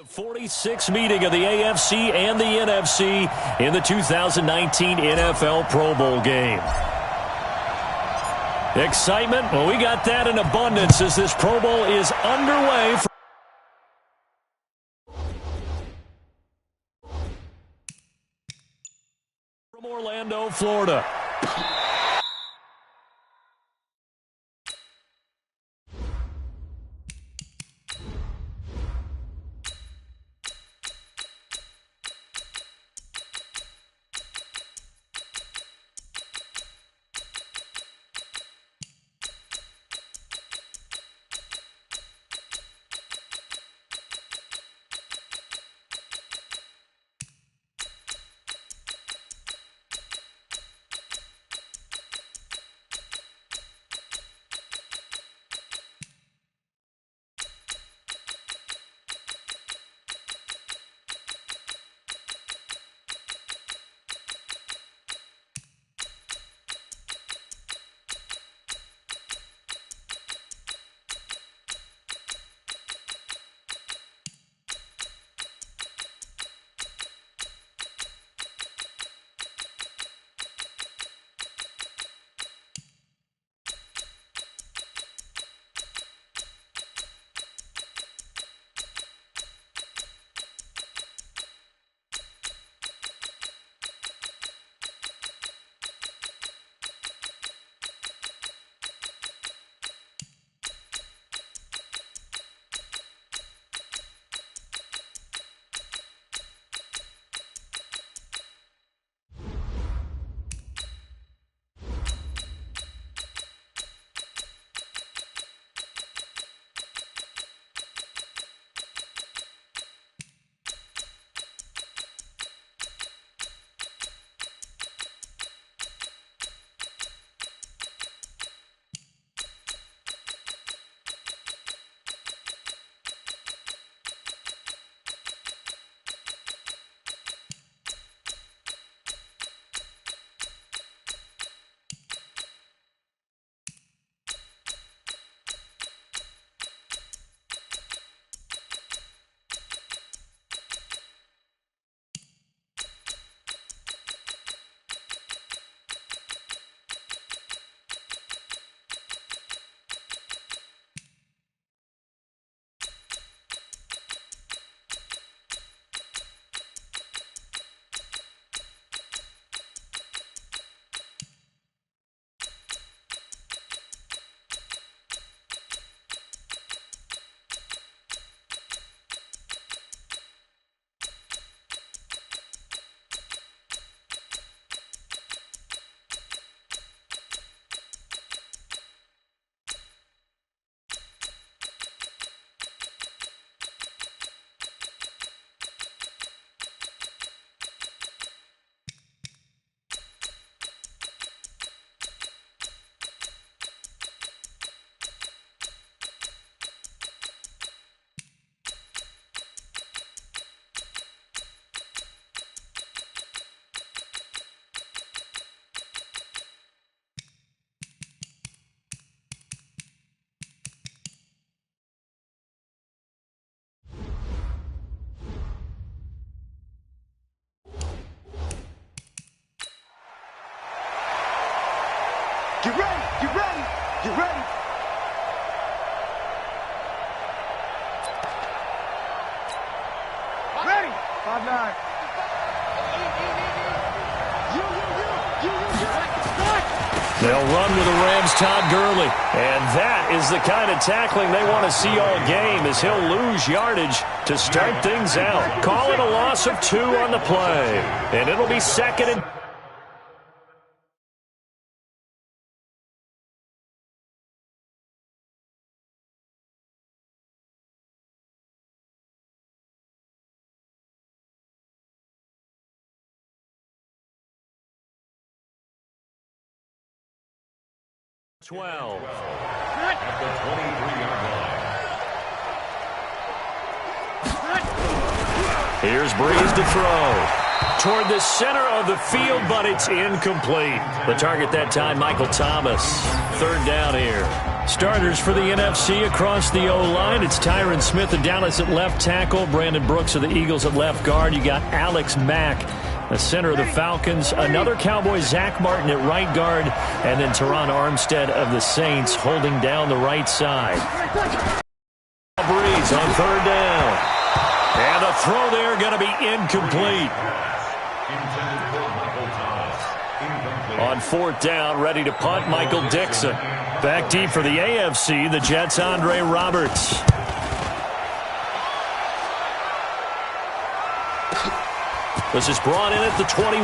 46th meeting of the AFC and the NFC in the 2019 NFL Pro Bowl game. Excitement? Well, we got that in abundance as this Pro Bowl is underway. From Orlando, Florida. Get ready, get ready, get ready. Ready. 5-9. They'll run with the Rams' Todd Gurley. And that is the kind of tackling they want to see all game, as he'll lose yardage to start things out. Call it a loss of 2 on the play. And it'll be second and 12. At the 23-yard line. Here's Breeze to throw. Toward the center of the field, but it's incomplete. The target that time, Michael Thomas. Third down here. Starters for the NFC across the O-line. It's Tyron Smith of Dallas at left tackle. Brandon Brooks of the Eagles at left guard. You got Alex Mack, the center of the Falcons. Another Cowboy, Zach Martin at right guard. And then Teron Armstead of the Saints holding down the right side. Breeze on third down. And the throw there going to be incomplete. On fourth down, ready to punt, Michael Dixon. Back deep for the AFC, the Jets' Andre Roberts. This is brought in at the 21.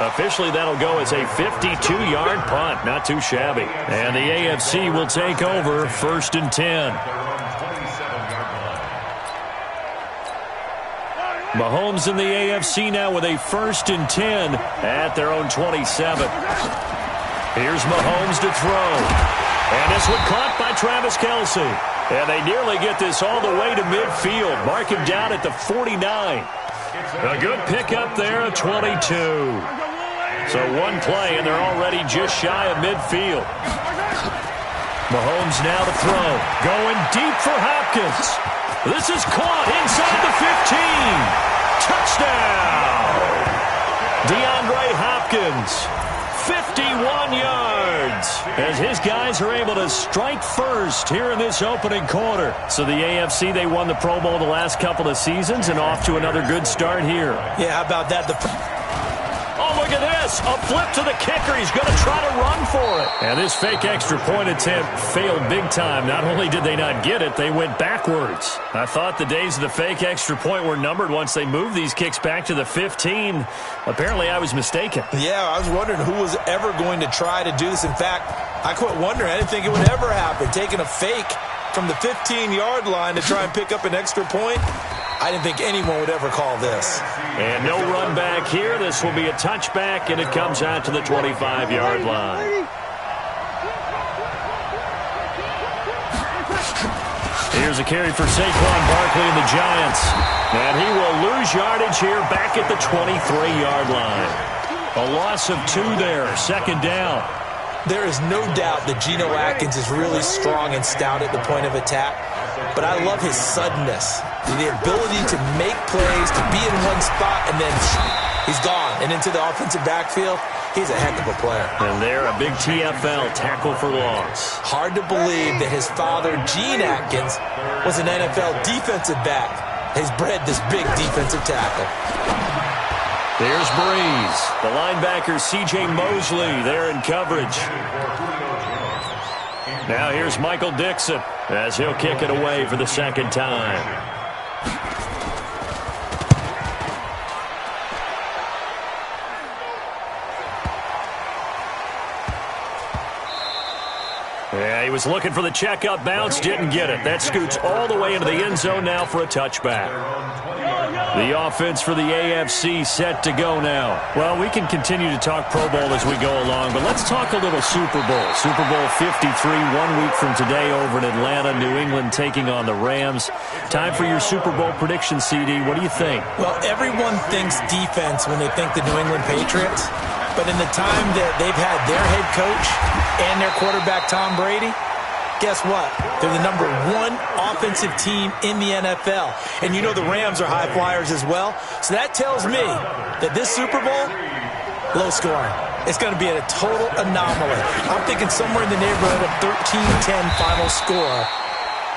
Officially, that'll go as a 52-yard punt. Not too shabby. And the AFC will take over first and 10. Mahomes in the AFC now with a first and 10 at their own 27. Here's Mahomes to throw. And this one caught by Travis Kelce. And they nearly get this all the way to midfield. Mark him down at the 49. A good pickup there at 22. So one play, and they're already just shy of midfield. Mahomes now to throw. Going deep for Hopkins. This is caught inside the 15. Touchdown! DeAndre Hopkins, 51 yards, as his guys are able to strike first here in this opening quarter. So the AFC, they won the Pro Bowl the last couple of seasons and off to another good start here. Yeah, how about that? Oh, look at this. A flip to the kicker. He's going to try to run for it. And this fake extra point attempt failed big time. Not only did they not get it, they went backwards. I thought the days of the fake extra point were numbered once they moved these kicks back to the 15. Apparently, I was mistaken. Yeah, I was wondering who was ever going to try to do this. In fact, I quit wondering. I didn't think it would ever happen. Taking a fake from the 15-yard line to try and pick up an extra point. I didn't think anyone would ever call this. And no run back here. This will be a touchback, and it comes out to the 25-yard line. Here's a carry for Saquon Barkley and the Giants. And he will lose yardage here back at the 23-yard line. A loss of 2 there, second down. There is no doubt that Geno Atkins is really strong and stout at the point of attack. But I love his suddenness, the ability to make plays, to be in one spot, and then he's gone and into the offensive backfield. He's a heck of a player. And there, a big TFL, tackle for loss. Hard to believe that his father, Gene Atkins, was an NFL defensive back. He's bred this big defensive tackle. There's Breeze. The linebacker, C.J. Mosley, there in coverage. Now here's Michael Dixon as he'll kick it away for the second time. Yeah, he was looking for the checkup bounce, didn't get it. That scoots all the way into the end zone now for a touchback. The offense for the AFC set to go now. Well, we can continue to talk Pro Bowl as we go along, but let's talk a little Super Bowl. Super Bowl 53, 1 week from today over in Atlanta, New England taking on the Rams. Time for your Super Bowl prediction, CD. What do you think? Well, everyone thinks defense when they think the New England Patriots, but in the time that they've had their head coach and their quarterback, Tom Brady, guess what? They're the #1 offensive team in the NFL. And you know the Rams are high flyers as well. So that tells me that this Super Bowl, low scoring. It's going to be a total anomaly. I'm thinking somewhere in the neighborhood of 13-10 final score.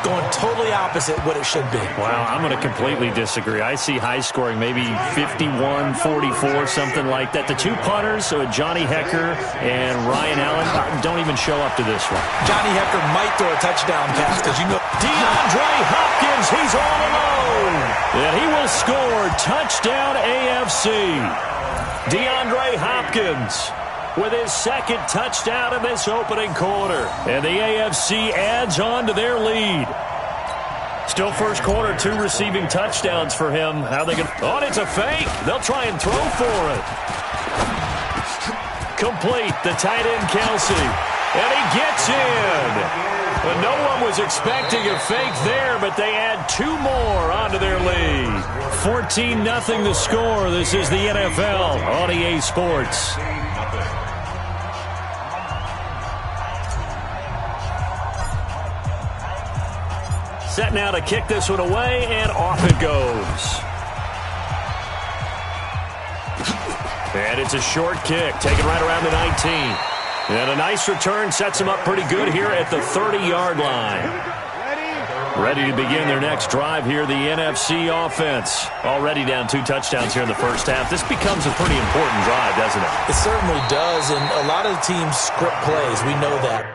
Going totally opposite what it should be. Wow, I'm going to completely disagree. I see high scoring, maybe 51-44, something like that. The two punters, Johnny Hecker and Ryan Allen, don't even show up to this one. Johnny Hecker might throw a touchdown pass because you know DeAndre Hopkins, he's all alone. And he will score. Touchdown AFC. DeAndre Hopkins with his second touchdown in this opening quarter. And the AFC adds on to their lead. Still first quarter, 2 receiving touchdowns for him. How they going? Oh, it's a fake. They'll try and throw for it. Complete, the tight end Kelce. And he gets in. But no one was expecting a fake there, but they add 2 more onto their lead. 14-0 the score. This is the NFL on EA Sports. Set now to kick this one away, and off it goes. And it's a short kick, taken right around the 19. And a nice return sets them up pretty good here at the 30-yard line. Ready to begin their next drive here, the NFC offense. Already down 2 touchdowns here in the first half. This becomes a pretty important drive, doesn't it? It certainly does, and a lot of teams script plays. We know that.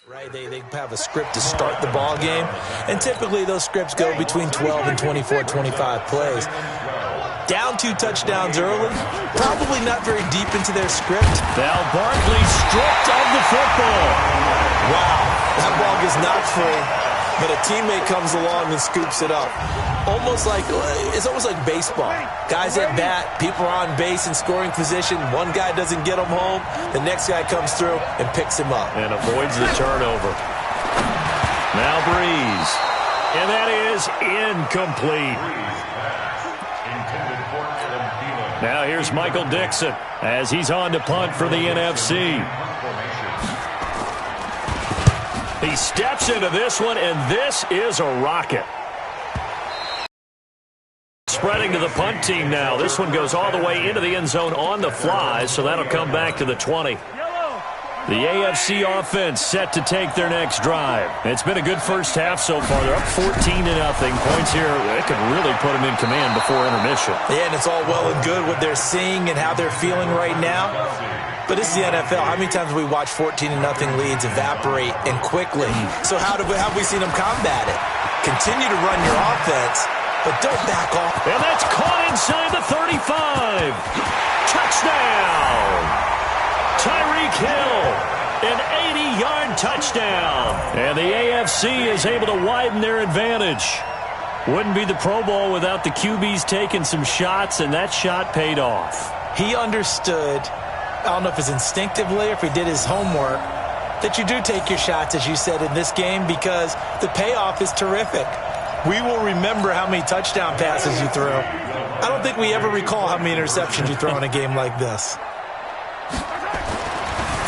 Right, they have a script to start the ball game, and typically those scripts go between 12 and 24, 25 plays. Down 2 touchdowns early, probably not very deep into their script. Now Barkley stripped of the football. Wow, that ball gets knocked free, but a teammate comes along and scoops it up. It's almost like baseball. Guys at bat, people are on base in scoring position. One guy doesn't get him home. The next guy comes through and picks him up. And avoids the turnover. Now Breeze. And that is incomplete. Now here's Michael Dixon as he's on to punt for the NFC. He steps into this one, and this is a rocket. Spreading to the punt team now. This one goes all the way into the end zone on the fly, so that'll come back to the 20. The AFC offense set to take their next drive. It's been a good first half so far. They're up 14-0. Points here, it could really put them in command before intermission. Yeah, and it's all well and good what they're seeing and how they're feeling right now. But this is the NFL. How many times have we watched 14-0 leads evaporate and quickly? So how have we seen them combat it? Continue to run your offense, but don't back off. And that's caught inside the 35. Touchdown! Tyreek Hill, an 80-yard touchdown. And the AFC is able to widen their advantage. Wouldn't be the Pro Bowl without the QBs taking some shots, and that shot paid off. He understood, I don't know if it's instinctively or if he did his homework, that you do take your shots, as you said, in this game because the payoff is terrific. We will remember how many touchdown passes you threw. I don't think we ever recall how many interceptions you throw in a game like this.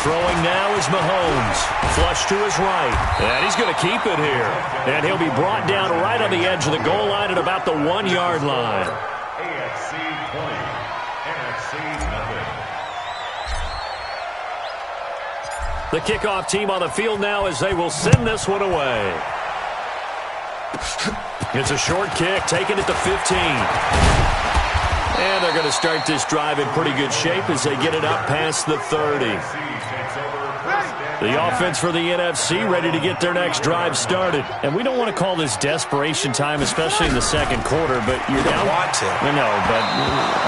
Throwing now is Mahomes. Flush to his right. And he's going to keep it here. And he'll be brought down right on the edge of the goal line at about the 1-yard line. AFC 20, NFC nothing. The kickoff team on the field now as they will send this one away. It's a short kick, taken at the 15. And they're going to start this drive in pretty good shape as they get it up past the 30. The offense for the NFC ready to get their next drive started. And we don't want to call this desperation time, especially in the second quarter, but you're down. Want to. No, but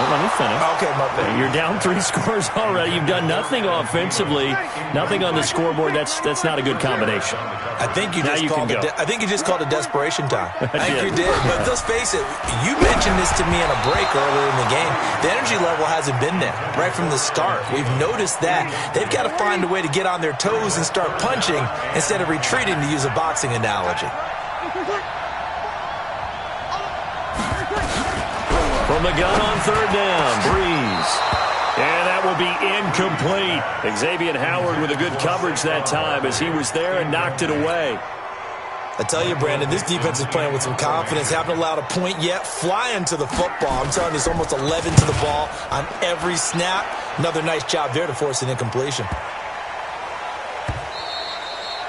let me finish. Okay, my bad. You're down 3 scores already. You've done nothing offensively, nothing on the scoreboard. That's not a good combination. I think you just called it desperation time. I think you did. But let's face it, you mentioned this to me on a break earlier in the game. The energy level hasn't been there right from the start. We've noticed that. They've got to find a way to get on their toes and start punching instead of retreating, to use a boxing analogy. From the gun on 3rd down, Breeze. And that will be incomplete. Xavier Howard with a good coverage that time as he was there and knocked it away. I tell you, Brandon, this defense is playing with some confidence. Haven't allowed a point yet. Flying to the football. I'm telling you, it's almost 11 to the ball on every snap. Another nice job there to force an incompletion.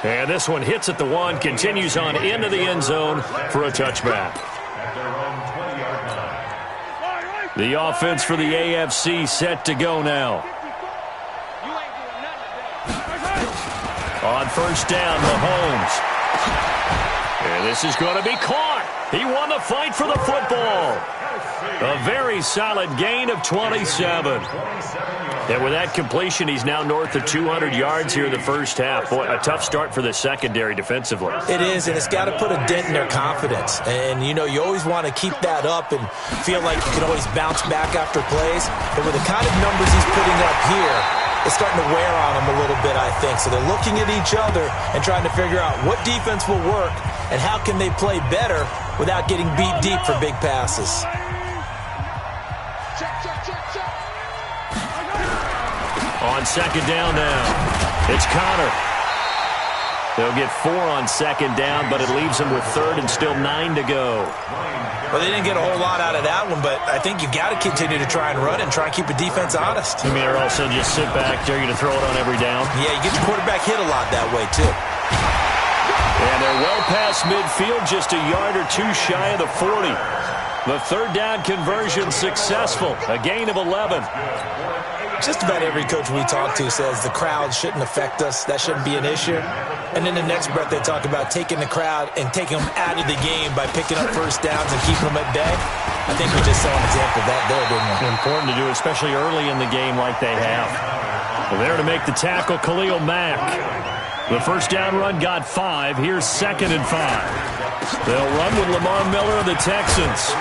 And this one hits at the 1, continues on into the end zone for a touchback. The offense for the AFC set to go now. On first down, Mahomes. And this is going to be caught. He won the fight for the football. A very solid gain of 27. And with that completion, he's now north of 200 yards here in the first half. Boy, a tough start for the secondary defensively. It is, and it's got to put a dent in their confidence. And, you know, you always want to keep that up and feel like you can always bounce back after plays. But with the kind of numbers he's putting up here, it's starting to wear on them a little bit, I think. So they're looking at each other and trying to figure out what defense will work and how can they play better without getting beat deep for big passes. On second down now, it's Connor. They'll get 4 on second down, but it leaves them with third and still 9 to go. Well, they didn't get a whole lot out of that one, but I think you've got to continue to try and run and try and keep the defense honest. I mean, or also just sit back, dare you to throw it on every down. Yeah, you get your quarterback hit a lot that way, too. And they're well past midfield, just a yard or two shy of the 40. The third down conversion successful, a gain of 11. Just about every coach we talk to says the crowd shouldn't affect us. That shouldn't be an issue. And in the next breath, they talk about taking the crowd and taking them out of the game by picking up first downs and keeping them at bay. I think we just saw an example of that there, didn't we? Important to do, especially early in the game like they have. Well, there to make the tackle, Khalil Mack. The first down run got 5. Here's 2nd and 5. They'll run with Lamar Miller of the Texans.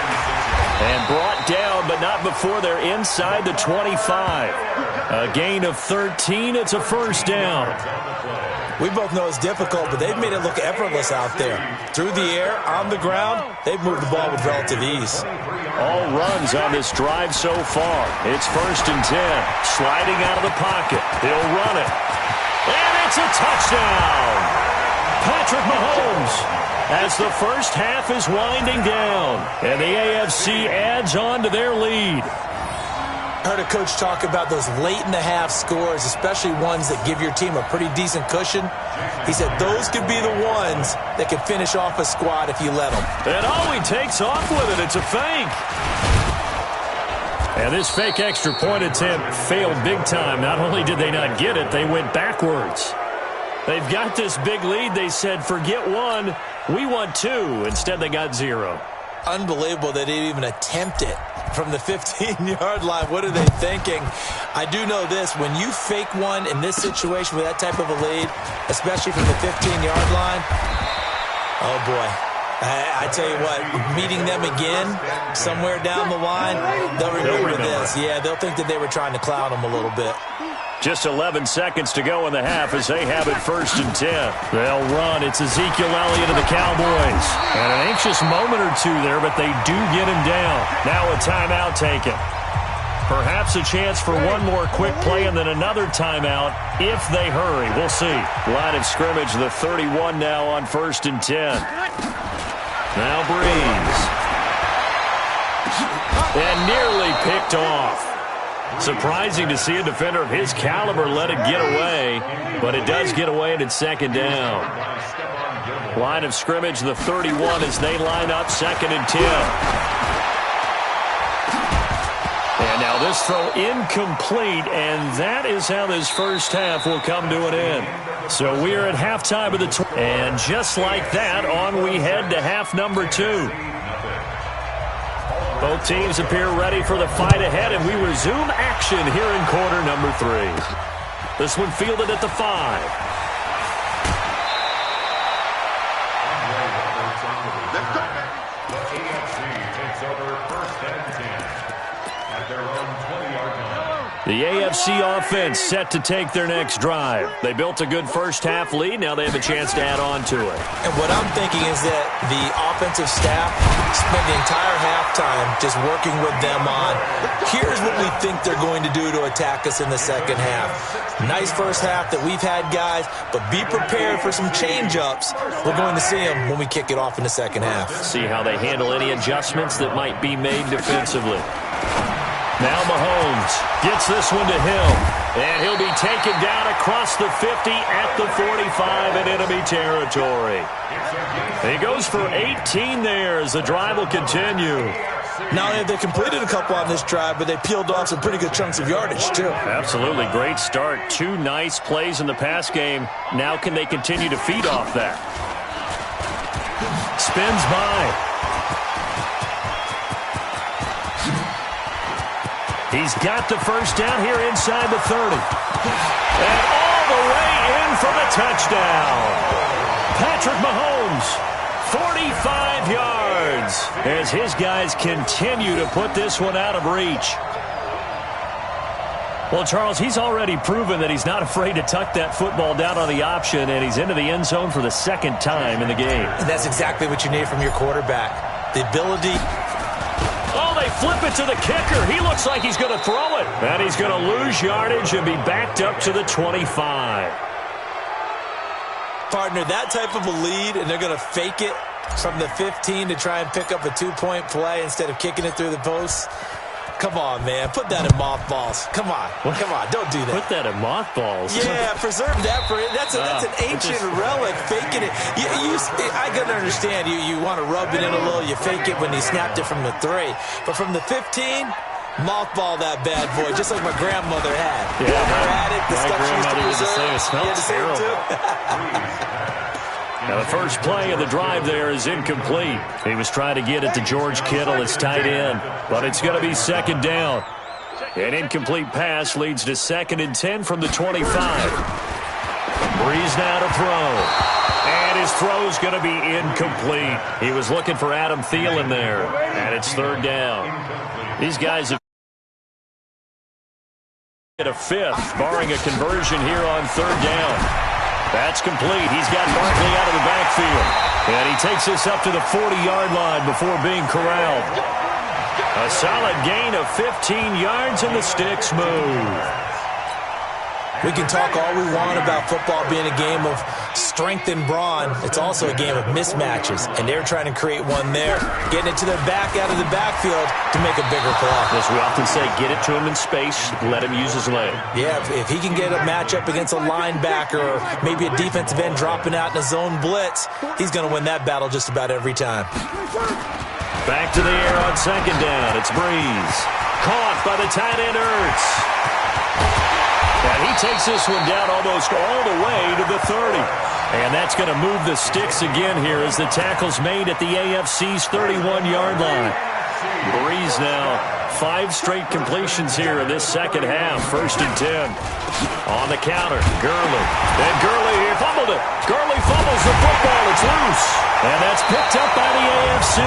And brought down, but not before they're inside the 25. A gain of 13. It's a first down. We both know it's difficult, but they've made it look effortless out there. Through the air, on the ground, they've moved the ball with relative ease. All runs on this drive so far. It's 1st and 10. Sliding out of the pocket. He'll run it. And it's a touchdown. Patrick Mahomes, as the first half is winding down, and the AFC adds on to their lead. I heard a coach talk about those late-in-the-half scores, especially ones that give your team a pretty decent cushion. He said those could be the ones that could finish off a squad if you let them. And he takes off with it. It's a fake. And this fake extra point attempt failed big time. Not only did they not get it, they went backwards. They've got this big lead. They said, forget 1, we want 2. Instead, they got 0. Unbelievable they didn't even attempt it from the 15-yard line. What are they thinking? I do know this. When you fake one in this situation with that type of a lead, especially from the 15-yard line, oh, boy. I tell you what, meeting them again somewhere down the line, they'll remember this. Yeah, they'll think that they were trying to clown them a little bit. Just 11 seconds to go in the half as they have it 1st and 10. They'll run. It's Ezekiel Elliott of the Cowboys. And an anxious moment or two there, but they do get him down. Now a timeout taken. Perhaps a chance for one more quick play and then another timeout if they hurry. We'll see. Line of scrimmage, the 31 now on 1st and 10. Now Breeze. And nearly picked off. Surprising to see a defender of his caliber let it get away, but it does get away and it's 2nd down. Line of scrimmage, the 31 as they line up 2nd and 10. And now this throw incomplete, and that is how this first half will come to an end. So we're at halftime of the and just like that, on we head to half number 2. Both teams appear ready for the fight ahead, and we resume action here in quarter number 3. This one fielded at the 5. The AFC takes over 1st and 10 at their own 20-yard line. The AFC offense set to take their next drive. They built a good first-half lead. Now they have a chance to add on to it. And what I'm thinking is that the offensive staff spent the entire halftime just working with them on, here's what we think they're going to do to attack us in the second half. Nice first half that we've had, guys, but be prepared for some change-ups. We're going to see them when we kick it off in the second half. See how they handle any adjustments that might be made defensively. Now Mahomes gets this one to Hill, and he'll be taken down across the 50 at the 45 in enemy territory. He goes for 18 there as the drive will continue. Not only have they completed a couple on this drive, but they peeled off some pretty good chunks of yardage, too. Absolutely. Great start. 2 nice plays in the pass game. Now can they continue to feed off that? Spins by. He's got the first down here inside the 30. And all the way in for the touchdown. Patrick Mahomes, 45 yards, as his guys continue to put this one out of reach. Well, Charles, he's already proven that he's not afraid to tuck that football down on the option, and he's into the end zone for the second time in the game. And that's exactly what you need from your quarterback. The ability... Oh, they flip it to the kicker. He looks like he's going to throw it. And he's going to lose yardage and be backed up to the 25. Partner, that type of a lead, and they're going to fake it from the 15 to try and pick up a 2-point play instead of kicking it through the post. Come on, man. Put that in mothballs. Come on. What? Come on. Don't do that. Put that in mothballs. Yeah, preserve that for it. That's an ancient relic. Faking it. I can understand. You want to rub it in a little. You fake it when he snapped it from the 3. But from the 15, mothball that bad boy, just like my grandmother had. Yeah, her had it. The my stuff she used to grandmother did the preserve. same. It smells terrible. terrible. Now, the first play of the drive there is incomplete. He was trying to get it to George Kittle, his tight end, but it's going to be second down. An incomplete pass leads to 2nd and 10 from the 25. Breeze now to throw. And his throw's going to be incomplete. He was looking for Adam Thielen there, and it's 3rd down. These guys have at a 5th, barring a conversion here on 3rd down. That's complete. He's got Barkley out of the backfield. And he takes this up to the 40-yard line before being corralled. A solid gain of 15 yards, and the sticks move. We can talk all we want about football being a game of strength and brawn. It's also a game of mismatches, and they're trying to create one there, getting it to their back out of the backfield to make a bigger play. As we often say, get it to him in space, let him use his leg. Yeah, if he can get a matchup against a linebacker or maybe a defensive end dropping out in a zone blitz, he's going to win that battle just about every time. Back to the air on 2nd down. It's Breeze. Caught by the tight end Ertz. And he takes this one down almost all the way to the 30. And that's going to move the sticks again here as the tackle's made at the AFC's 31-yard line. Breeze now 5 straight completions here in this second half. 1st and 10. On the counter, Gurley. And Gurley, he fumbled it. Gurley fumbles the football. It's loose. And that's picked up by the AFC.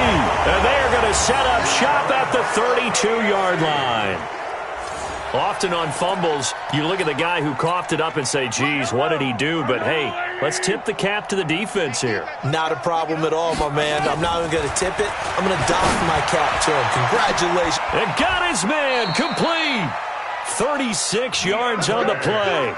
And they are going to set up shop at the 32-yard line. Often on fumbles, you look at the guy who coughed it up and say, geez, what did he do? But, hey, let's tip the cap to the defense here. Not a problem at all, my man. I'm not even going to tip it. I'm going to doff my cap to him. Congratulations. And got his man complete. 36 yards on the play.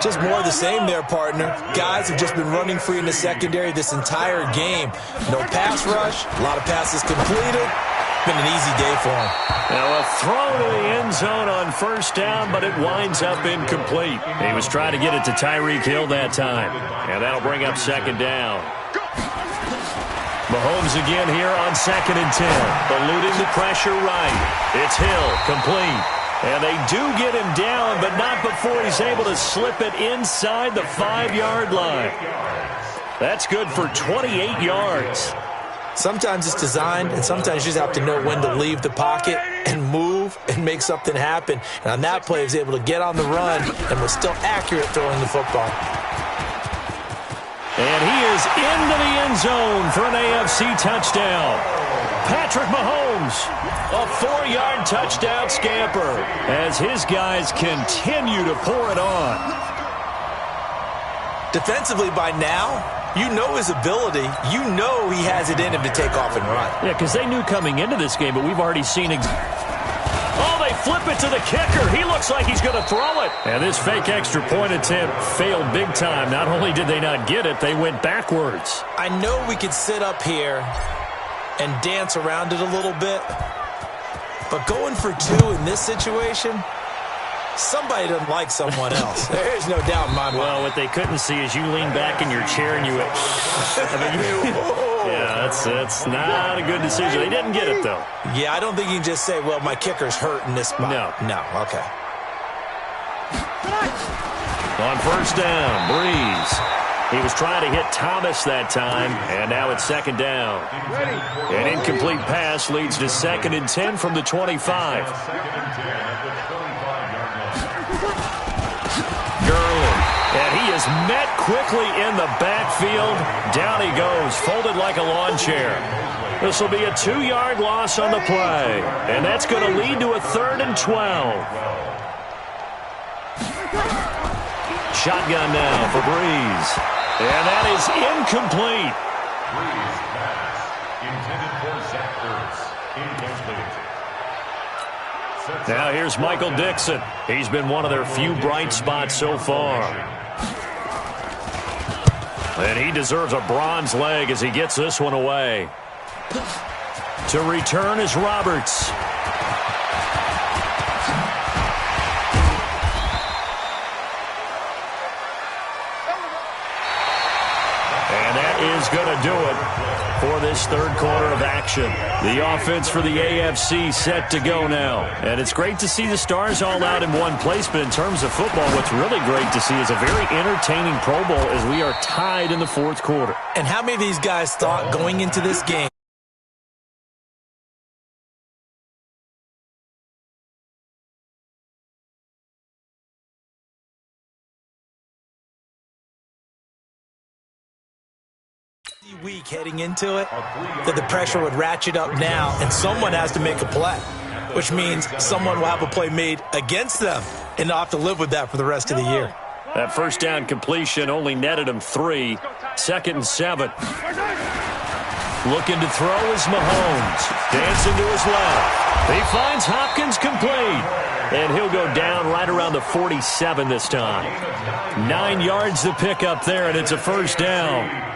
Just more of the same there, partner. Guys have just been running free in the secondary this entire game. No pass rush, a lot of passes completed. Been an easy day for him. Now a throw to the end zone on 1st down, but it winds up incomplete. He was trying to get it to Tyreek Hill that time. And that'll bring up 2nd down. Mahomes again here on 2nd and 10. Eluding the pressure right. It's Hill, complete. And they do get him down, but not before he's able to slip it inside the 5-yard line. That's good for 28 yards. Sometimes it's designed, and sometimes you just have to know when to leave the pocket and move and make something happen. And on that play, he was able to get on the run and was still accurate throwing the football. And he is is into the end zone for an AFC touchdown. Patrick Mahomes, a 4-yard touchdown scamper as his guys continue to pour it on. Defensively by now, you know his ability. You know he has it in him to take off and run. Yeah, because they knew coming into this game, but we've already seen it. Oh, they flip it to the kicker. He looks like he's going to throw it. And this fake extra point attempt failed big time. Not only did they not get it, they went backwards. I know we could sit up here and dance around it a little bit, but going for 2 in this situation, somebody doesn't like someone else. There's no doubt in my mind. Well, what they couldn't see is you lean back in your chair and you went, yeah, that's not a good decision. They didn't get it, though. Yeah, I don't think you can just say, well, my kicker's hurt in this spot. No, okay. On first down, Breeze. He was trying to hit Thomas that time, and now it's second down. An incomplete pass leads to 2nd and 10 from the 25. Gurley, and he is met quickly in the backfield. Down he goes, folded like a lawn chair. This will be a 2-yard loss on the play, and that's going to lead to a 3rd and 12. Shotgun now for Breeze. And that is incomplete. Breeze pass intended for Zach Ertz. Incomplete. Now here's Michael Dixon. He's been one of their few bright spots so far. And he deserves a bronze leg as he gets this one away. To return is Roberts. Is going to do it for this 3rd quarter of action. The offense for the AFC set to go now. And it's great to see the stars all out in one place, but in terms of football, what's really great to see is a very entertaining Pro Bowl as we are tied in the 4th quarter. And how many of these guys thought going into this game week heading into it, that the pressure would ratchet up now and someone has to make a play, which means someone will have a play made against them and not have to live with that for the rest of the year. That first down completion only netted him 3. 2nd and 7. Looking to throw is Mahomes. Dancing to his left. He finds Hopkins complete. And he'll go down right around the 47 this time. 9 yards to pick up there, and it's a first down.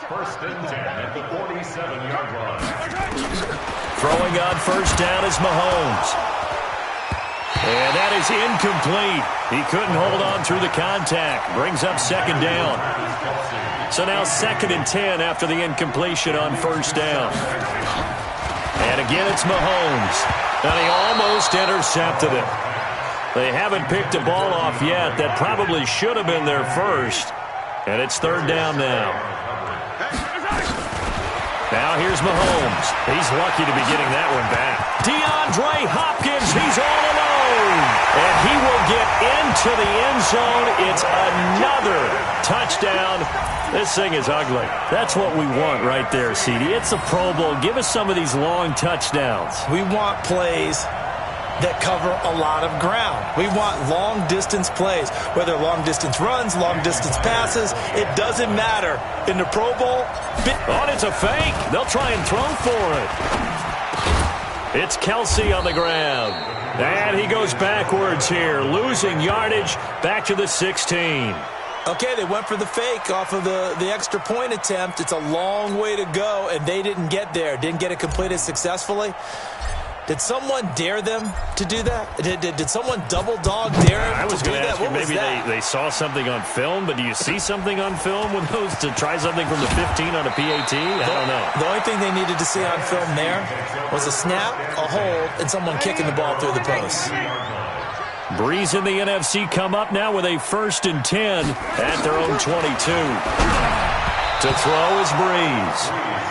First and 10 at the 47-yard line. Throwing on first down is Mahomes. And that is incomplete. He couldn't hold on through the contact. Brings up 2nd down. So now 2nd and 10 after the incompletion on first down. And again it's Mahomes. And he almost intercepted it. They haven't picked a ball off yet. That probably should have been their first. And it's 3rd down now. Now here's Mahomes. He's lucky to be getting that one back. DeAndre Hopkins, he's all alone. And he will get into the end zone. It's another touchdown. This thing is ugly. That's what we want right there, CD. It's a Pro Bowl. Give us some of these long touchdowns. We want plays that cover a lot of ground. We want long-distance plays, whether long-distance runs, long-distance passes. It doesn't matter. In the Pro Bowl, oh, it's a fake. They'll try and throw for it. It's Kelsey on the ground. And he goes backwards here, losing yardage back to the 16. Okay, they went for the fake off of the extra point attempt. It's a long way to go, and they didn't get there. Didn't get it completed successfully. Did someone dare them to do that? Did someone double dog dare them I was to do going to that? ask you, maybe they saw something on film, but do you see something on film with those to try something from the 15 on a PAT? I don't know. The only thing they needed to see on film there was a snap, a hold, and someone kicking the ball through the post. Breeze and the NFC come up now with a 1st and 10 at their own 22. To throw is Breeze.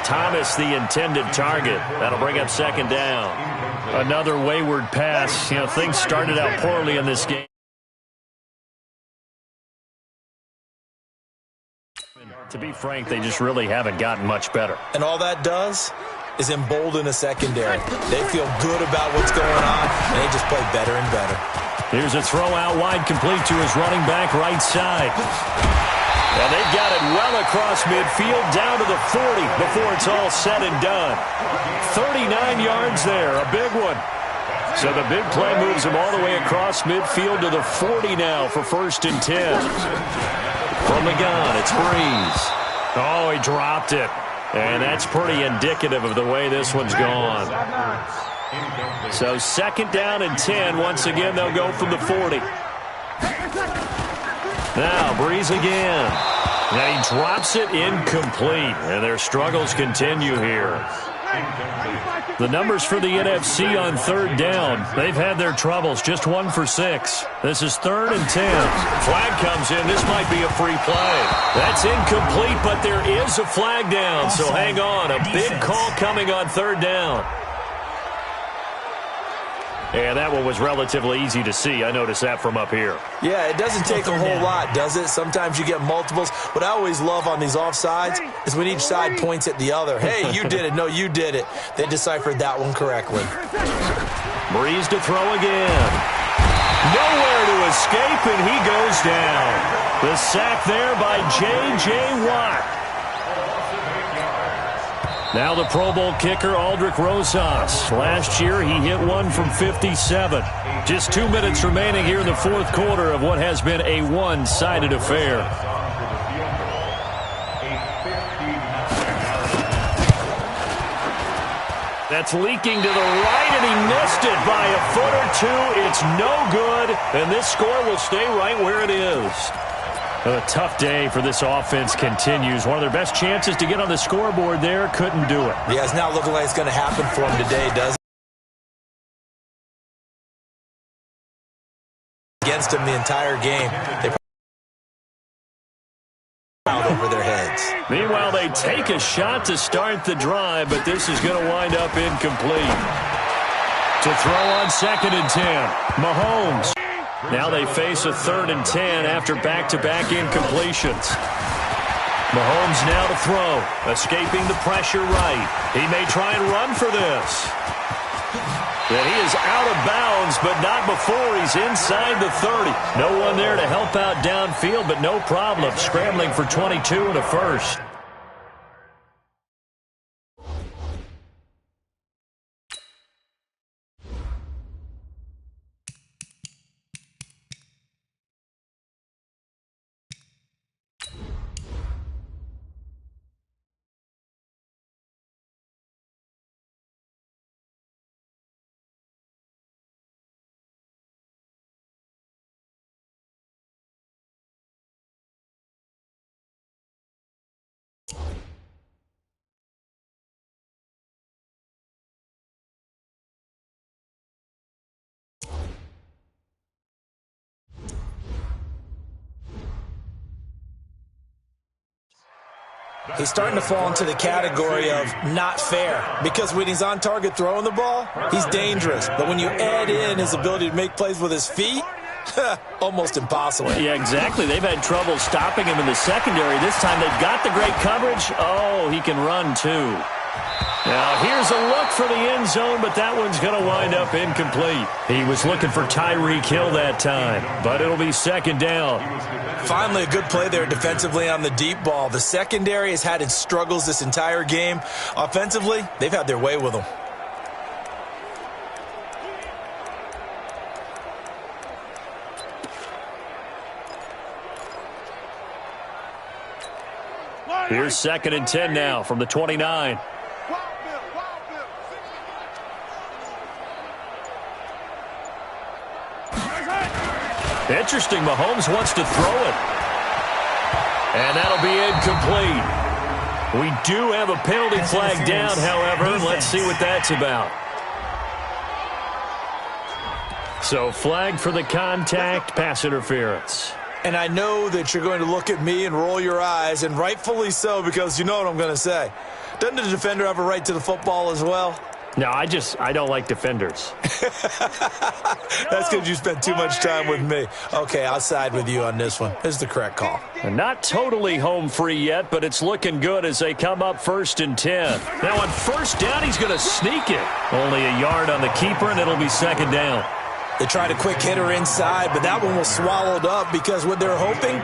Thomas, the intended target. That'll bring up 2nd down. Another wayward pass. You know, things started out poorly in this game. To be frank, they just really haven't gotten much better. And all that does is embolden a secondary. They feel good about what's going on, and they just play better and better. Here's a throw out wide, complete to his running back right side. And they've got it well across midfield, down to the 40 before it's all said and done. 39 yards there, a big one. So the big play moves him all the way across midfield to the 40 now for 1st and 10. From the gun, it's Breeze. Oh, he dropped it. And that's pretty indicative of the way this one's gone. So 2nd down and 10. Once again, they'll go from the 40. Now, Breeze again. Now he drops it incomplete. And their struggles continue here. The numbers for the NFC on 3rd down. They've had their troubles. Just 1 for 6. This is 3rd and 10. Flag comes in. This might be a free play. That's incomplete, but there is a flag down. So hang on. A big call coming on 3rd down. And that one was relatively easy to see. I noticed that from up here. Yeah, it doesn't take a whole lot, does it? Sometimes you get multiples. What I always love on these offsides is when each side points at the other. Hey, you did it. No, you did it. They deciphered that one correctly. Breeze to throw again. Nowhere to escape, and he goes down. The sack there by J.J. Watt. Now the Pro Bowl kicker, Aldrich Rosas. Last year, he hit one from 57. Just 2 minutes remaining here in the 4th quarter of what has been a one-sided affair. That's leaking to the right, and he missed it by a foot or two. It's no good, and this score will stay right where it is. A tough day for this offense continues. One of their best chances to get on the scoreboard there, couldn't do it. Yeah, it's not looking like it's going to happen for them today, does it? Against them the entire game. They out over their heads. Meanwhile, they take a shot to start the drive, but this is going to wind up incomplete. To throw on 2nd and 10, Mahomes. Now they face a 3rd and 10 after back-to-back incompletions. Mahomes now to throw, escaping the pressure right. He may try and run for this. And he is out of bounds, but not before he's inside the 30. No one there to help out downfield, but no problem. Scrambling for 22 and a first. He's starting to fall into the category of not fair, because when he's on target throwing the ball, he's dangerous. But when you add in his ability to make plays with his feet, almost impossible. Yeah, exactly. They've had trouble stopping him in the secondary. This time they've got the great coverage. Oh, he can run too. Now here's a look for the end zone, but that one's going to wind up incomplete. He was looking for Tyreek Hill that time, but it'll be 2nd down. Finally, a good play there defensively on the deep ball. The secondary has had its struggles this entire game. Offensively, they've had their way with them. Here's 2nd and 10 now from the 29. Interesting, Mahomes wants to throw it. And that'll be incomplete. We do have a penalty flag down, however. Let's see what that's about. So flag for the contact, pass interference. And I know that you're going to look at me and roll your eyes, and rightfully so, because you know what I'm going to say. Doesn't the defender have a right to the football as well? No, I don't like defenders. That's because you spent too much time with me. Okay, I'll side with you on this one. This is the correct call. And not totally home free yet, but it's looking good as they come up 1st and 10. Now on 1st down, he's going to sneak it. Only a yard on the keeper, and it'll be 2nd down. They tried a quick hitter inside, but that one was swallowed up because what they're hoping,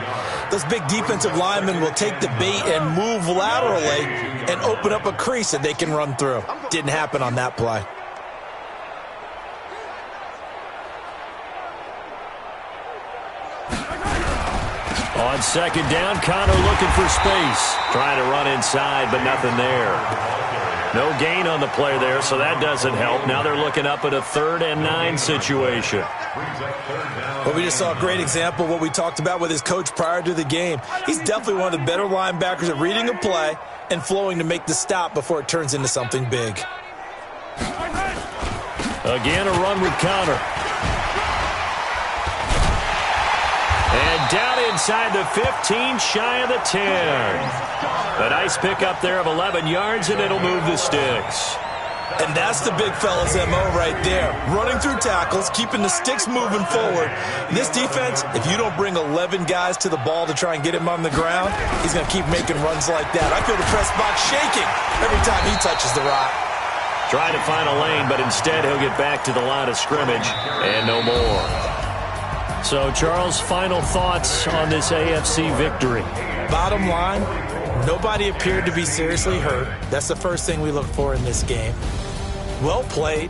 those big defensive linemen will take the bait and move laterally and open up a crease that they can run through. Didn't happen on that play. On 2nd down, Connor looking for space. Trying to run inside, but nothing there. No gain on the play there, so that doesn't help. Now they're looking up at a 3rd and 9 situation. Well, we just saw a great example of what we talked about with his coach prior to the game. He's definitely one of the better linebackers at reading a play and flowing to make the stop before it turns into something big. Again, a run with Connor. And down inside the 15, shy of the 10. A nice pickup there of 11 yards, and it'll move the sticks. And that's the big fella's MO right there. Running through tackles, keeping the sticks moving forward. This defense, if you don't bring 11 guys to the ball to try and get him on the ground, he's going to keep making runs like that. I feel the press box shaking every time he touches the rock. Trying to find a lane, but instead he'll get back to the line of scrimmage and no more. So, Charles, final thoughts on this AFC victory? Bottom line, nobody appeared to be seriously hurt. That's the first thing we look for in this game. Well played.